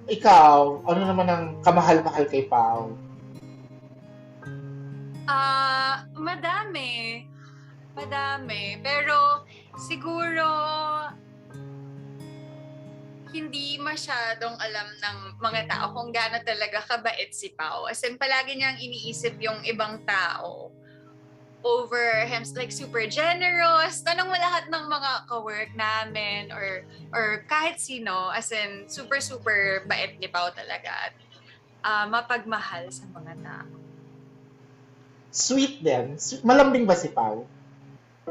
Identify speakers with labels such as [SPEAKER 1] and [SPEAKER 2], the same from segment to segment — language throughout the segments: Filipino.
[SPEAKER 1] ikaw, ano naman ang kamahal-mahal kay Pao?
[SPEAKER 2] Madami. Madami. Pero siguro hindi masyadong alam ng mga tao kung gaano talaga kabait si Pao. As in, palagi niyang iniisip yung ibang tao over him, like super generous. Tanong mo lahat ng mga ka-work namin or kahit sino, as in super super bait ni Pao talaga at mapagmahal sa mga tao.
[SPEAKER 1] Sweet din. Malambing ba si Pao?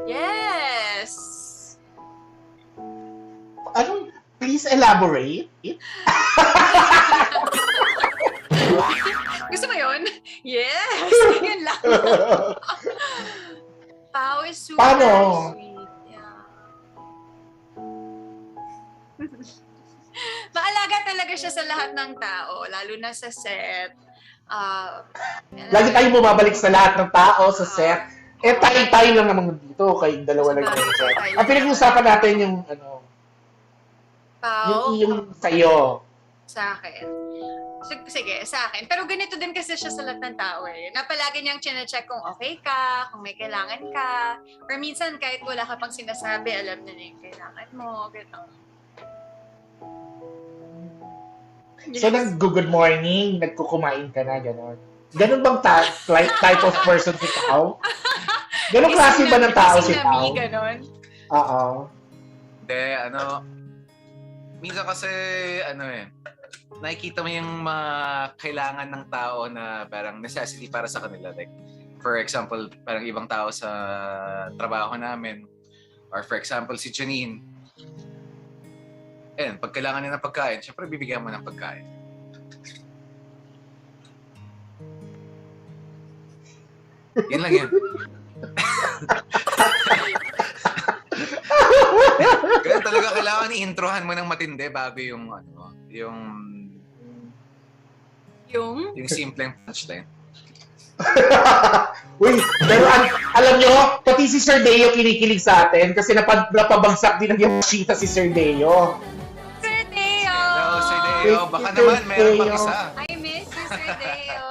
[SPEAKER 2] Yes!
[SPEAKER 1] Ano? Please elaborate.
[SPEAKER 2] Gusto mo yun? Yes! Yun lang. Pao is super
[SPEAKER 1] Paano?
[SPEAKER 2] sweet. Yeah. Maalaga talaga siya sa lahat ng tao, lalo na sa set.
[SPEAKER 1] Lagi tayong bumabalik sa lahat ng tao sa set. Tayo lang naman dito, kay dalawa lang yung set. Ang pinag-uusapan natin yung
[SPEAKER 2] Pao?
[SPEAKER 1] yung sa'yo.
[SPEAKER 2] Sa akin. Sige, sa akin. Pero ganito din kasi siya sa lahat ng tao eh. Na palagi niyang chine-check kung okay ka, kung may kailangan ka. Or minsan kahit wala ka pang sinasabi, alam na yung kailangan mo. Gano'n.
[SPEAKER 1] So, nag-good morning, nagkukumain ka na, gano'n. Ganun bang type of person si Pao? Ganun klase ba ng tao si Pao?
[SPEAKER 2] Gano'n.
[SPEAKER 1] Oo.
[SPEAKER 3] Hindi, minsan kasi, nakikita mo yung mga kailangan ng tao na parang necessity para sa kanila. Like, for example, parang ibang tao sa trabaho namin. Or for example, si Janine. Pag kailangan niya ng pagkain, syempre bibigyan mo ng pagkain. Yan lang yan. Kaya talaga kailangan i-introhan mo ng matindi bago yung simpleng punchline.
[SPEAKER 1] Uy, pero alam nyo, pati si Sir Deo kinikilig sa atin kasi napabagsak din ng Yamashita si Sir Deo.
[SPEAKER 2] Sir Deo!
[SPEAKER 3] Hello, Sir Deo. Baka naman meron pang isa.
[SPEAKER 2] I miss you, Sir Deo.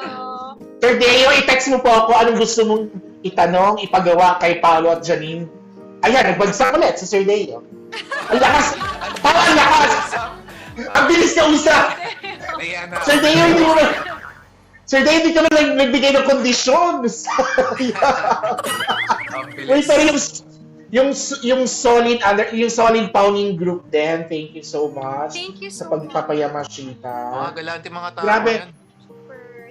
[SPEAKER 1] Sir Deo, i-text mo po ako anong gusto mong itanong, ipagawa kay Paolo at Janine. Ayan, nagbagsak ulit si Sir Deo. Ang lakas! Ang lakas! Ang bilis na usap! Sir Deo, hindi ka na nagbigay ng kondisyon. Wait, pero yung solid Pauning group din, thank you so much.
[SPEAKER 2] Thank you so
[SPEAKER 1] sa pagpapayamashita.
[SPEAKER 3] Mga galante mga tao.
[SPEAKER 1] Grabe.
[SPEAKER 3] Yan.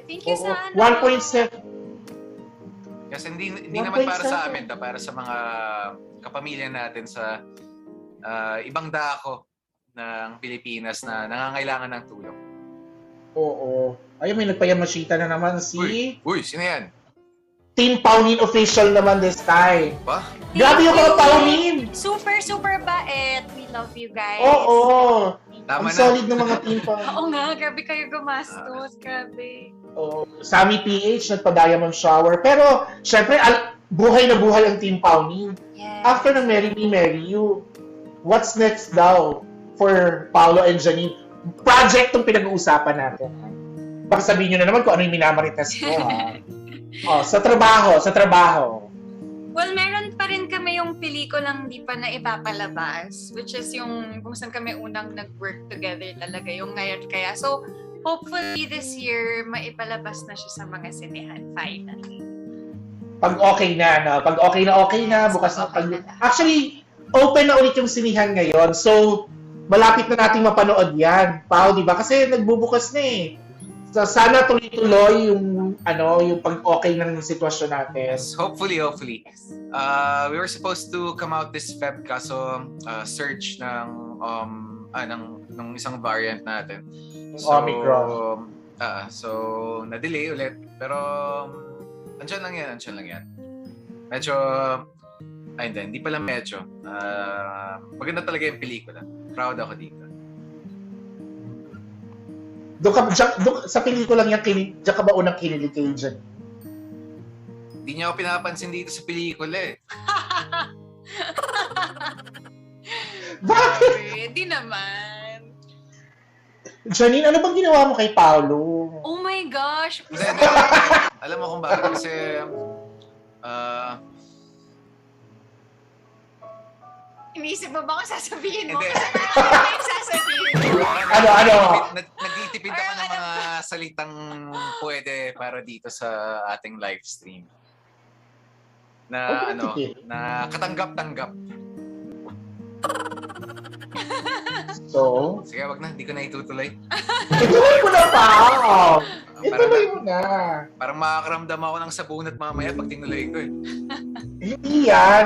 [SPEAKER 2] Thank you sa
[SPEAKER 1] 1.7.
[SPEAKER 3] Kasi hindi naman para sa amin, para sa mga kapamilya natin sa ibang dako ng Pilipinas na nangangailangan ng tulong.
[SPEAKER 1] Oo. Ayun, may nagpayamashita na naman si
[SPEAKER 3] Uy, sino yan?
[SPEAKER 1] Team Paunin official naman this time.
[SPEAKER 3] Ba?
[SPEAKER 1] Grabe yung mga Paunin!
[SPEAKER 2] Super, super bait. We love you guys.
[SPEAKER 1] Oo. Ang
[SPEAKER 3] Tama na.
[SPEAKER 1] solid ng mga Team Paunin.
[SPEAKER 2] Oo nga, grabe kayo gumastos. Grabe.
[SPEAKER 1] Oo. Sammy PH, nagpa-diamond shower. Pero, syempre, buhay na buhay ang Team Paunin.
[SPEAKER 2] Yes.
[SPEAKER 1] After ng Marry Me, Marry You, what's next daw for Paolo and Janine? Project tong pinag-uusapan natin. Baka sabihin nyo na naman kung ano yung minamarites ko, ha? Sa trabaho.
[SPEAKER 2] Well, meron pa rin kami yung pelikulang di pa na ipapalabas, which is yung kung saan kami unang nag-work together talaga, yung ngayon kaya. So, hopefully this year, maipalabas na siya sa mga sinehan finally.
[SPEAKER 1] Pag okay na, no? Pag okay na, bukas na. Actually, open na ulit yung sinihan ngayon. So, malapit na nating mapanood yan. Pao, di ba? Kasi nagbubukas na eh. So, sana tuloy-tuloy yung pag-okay ng sitwasyon natin.
[SPEAKER 3] Yes, hopefully. We were supposed to come out this Feb kaso search ng isang variant natin. So,
[SPEAKER 1] Omicron.
[SPEAKER 3] So, na-delay ulit. Pero, andyan lang yan. Medyo, hindi pala medyo. Maganda talaga yung pelikula. Proud ako dito.
[SPEAKER 1] Sa pelikulang yan, diyan ka ba unang kinilig kayo dyan?
[SPEAKER 3] Hindi niya ako pinapansin dito sa pelikula eh.
[SPEAKER 1] Bakit?
[SPEAKER 2] Hindi naman.
[SPEAKER 1] Janine, ano bang ginawa mo kay Paolo?
[SPEAKER 2] Oh my gosh!
[SPEAKER 3] Hindi, hindi. Alam mo kung bakit? Kasi,
[SPEAKER 2] Iniisip mo ba kung sasabihin mo?
[SPEAKER 3] Hindi.
[SPEAKER 2] Kasi ano yung sasabihin mo?
[SPEAKER 1] Ano?
[SPEAKER 3] Nagtitipid ako ng mga salitang pwede para dito sa ating live stream. Na
[SPEAKER 1] Ano nagtitipid?
[SPEAKER 3] na katanggap-tanggap.
[SPEAKER 1] So,
[SPEAKER 3] Sige, wag na, hindi ko na itutuloy.
[SPEAKER 1] ituloy mo na pa!
[SPEAKER 3] Parang,
[SPEAKER 1] Ituloy mo na.
[SPEAKER 3] parang makakaramdam ako ng sabunat mamaya pag tinuloy ko eh.
[SPEAKER 1] Hindi yan.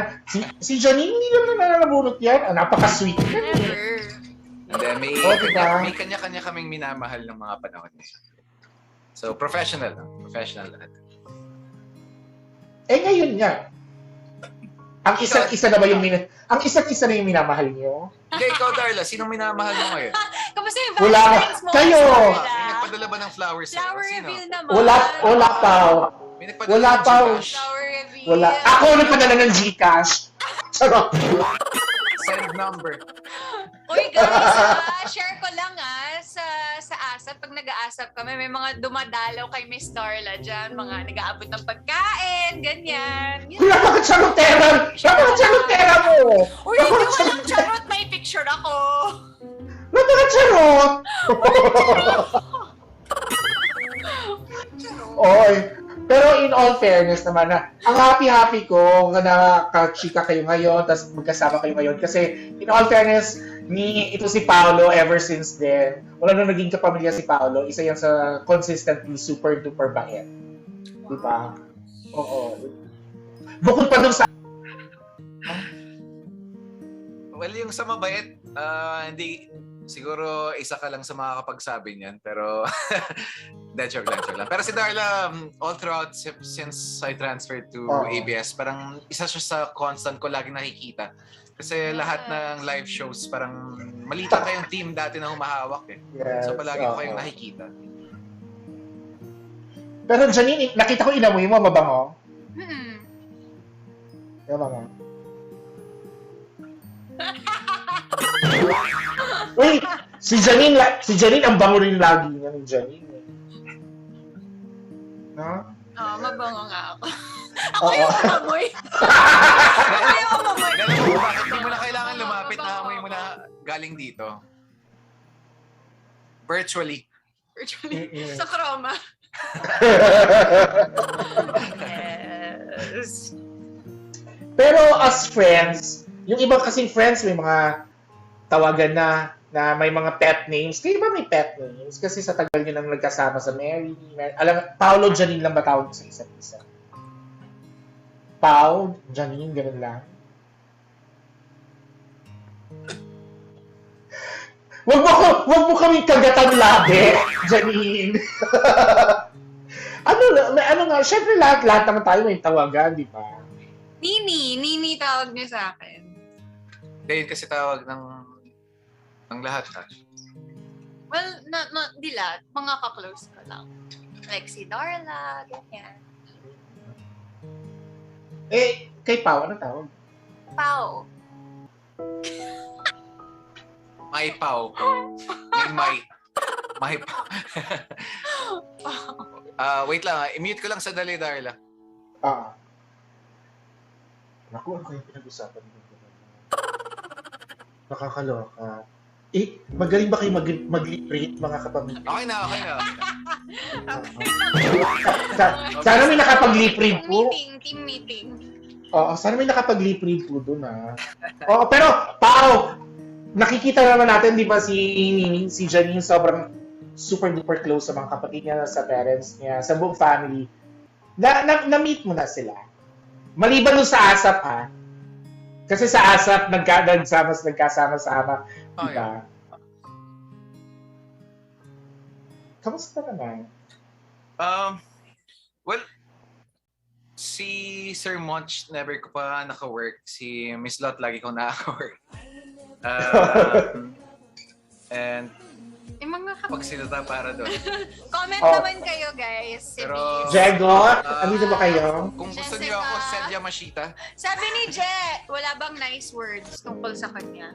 [SPEAKER 1] Si Janine, hindi naman nananabunot yan. Ah, napaka-sweet yan.
[SPEAKER 2] Never.
[SPEAKER 3] Hindi, may,
[SPEAKER 1] Oh, diba?
[SPEAKER 3] may kanya-kanya kaming minamahal ng mga panahon. So, professional lang. Professional lahat.
[SPEAKER 1] Eh, ngayon nga. Ang isa't isa na ba yung ang isa't isa na yung minamahal niyo?
[SPEAKER 3] Hindi, ikaw Darla, sinong minamahal mo ngayon?
[SPEAKER 2] Kamusta yung
[SPEAKER 1] Wala.
[SPEAKER 2] Valentine's mo?
[SPEAKER 1] Kayo.
[SPEAKER 3] May nagpadala ba ng flowers sa'yo?
[SPEAKER 2] Flower
[SPEAKER 3] Sino?
[SPEAKER 2] reveal naman.
[SPEAKER 1] Wala pa.
[SPEAKER 3] May nagpadala
[SPEAKER 1] Wala
[SPEAKER 3] ng
[SPEAKER 1] pa.
[SPEAKER 3] Gcash?
[SPEAKER 2] Flower reveal.
[SPEAKER 1] Wala. Ako nagpadala ng Gcash. Charot.
[SPEAKER 3] Send number.
[SPEAKER 2] Uy guys, share ko lang sa ASAP. Pag nag-aasap kami, may mga dumadalaw kay Miss Darla dyan. Mga nag-aabot ng pagkain, ganyan.
[SPEAKER 1] Kuya, bakit charotera? Bakit charotera mo?
[SPEAKER 2] Uy, hindi walang charot. May picture ako.
[SPEAKER 1] Bakit charot? Oy. Pero in all fairness naman na, ang happy-happy ko na nakachika kayo ngayon, tapos magkasama kayo ngayon. Kasi in all fairness, ito si Paolo ever since then. Wala na naging kapamilya si Paolo. Isa yan sa consistently super duper bait. Diba? Oo. Bukod pa dun sa...
[SPEAKER 3] Well, yung sa mabait, hindi, siguro isa ka lang sa makakapagsabi niyan. Pero, joke lang. Pero si Darla, all throughout, since I transferred to ABS, parang isa siya sa constant ko lagi nakikita. Kasi lahat ng live shows, parang maliit lang kayong team dati na humahawak eh.
[SPEAKER 1] Yes,
[SPEAKER 3] So palagi ko kayong nakikita.
[SPEAKER 1] Pero Janine, nakita ko inamoy mo, mabango. Mabango. Uy, si Janine ang bango rin lagi niya ni Janine. No?
[SPEAKER 2] Oo, mabango nga ako. Ako
[SPEAKER 1] Oo.
[SPEAKER 2] yung umamoy. Ako yung umamoy.
[SPEAKER 3] Alam mo bakit di mo na kailangan lumapit na amoy mo na galing dito? Virtually.
[SPEAKER 2] Virtually.
[SPEAKER 1] Mm-mm.
[SPEAKER 2] Sa chroma. Yes.
[SPEAKER 1] Pero as friends, yung ibang kasing friends may mga tawagan na may mga pet names. Kayo ba may pet names? Kasi sa tagal nyo nang nagkasama sa Mary, Paolo, Janine lang ba tawag sa isa't isa? Paul, Janine, ganun lang. Wag mo kaming kagatan labi, Janine. ano nga, syempre lahat naman tayo may tawagan, di ba?
[SPEAKER 2] Nini tawag niya sa akin.
[SPEAKER 3] Dahil kasi tawag ng lahat.
[SPEAKER 2] Well, di lahat. Mga ka-close ko lang. Like si Darla, ganyan.
[SPEAKER 1] Eh, kay Pao, ano tawag?
[SPEAKER 2] Pao.
[SPEAKER 3] May Pao. May Pao. Wait lang, i-mute ko lang sandali, Darla.
[SPEAKER 1] Naku, ano kayong pinag-usapan dito? Nakakaloka. Eh, magaling ba kayo mag-lip read, mga kapamilya?
[SPEAKER 3] Okay na.
[SPEAKER 1] Sana may nakapag-lip read po.
[SPEAKER 2] Team meeting.
[SPEAKER 1] Oo, sana may nakapag-lip read po doon, ha? Oo, pero, Pao, nakikita naman natin, di ba, si Janine sobrang super duper close sa mga kapatid niya, sa parents niya, sa buong family. Na-meet mo na sila. Maliban nun sa ASAP, ha? Kasi sa ASAP, nagkasama-sama, di ba? Kamusta naman?
[SPEAKER 3] Well, si Sir Monch, never ko pa naka-work. Si Miss Lot, lagi ko naka-work. And
[SPEAKER 2] Yung mga
[SPEAKER 3] pagsilata para doon.
[SPEAKER 2] comment
[SPEAKER 1] Oh.
[SPEAKER 2] naman kayo, guys. Si
[SPEAKER 3] Pero-
[SPEAKER 2] Miss.
[SPEAKER 1] Diego, andito ba kayo?
[SPEAKER 3] Kung gusto
[SPEAKER 2] Jessica.
[SPEAKER 3] niyo ako, send Yamashita.
[SPEAKER 2] Sabi ni Je, wala bang nice words tungkol sa kanya?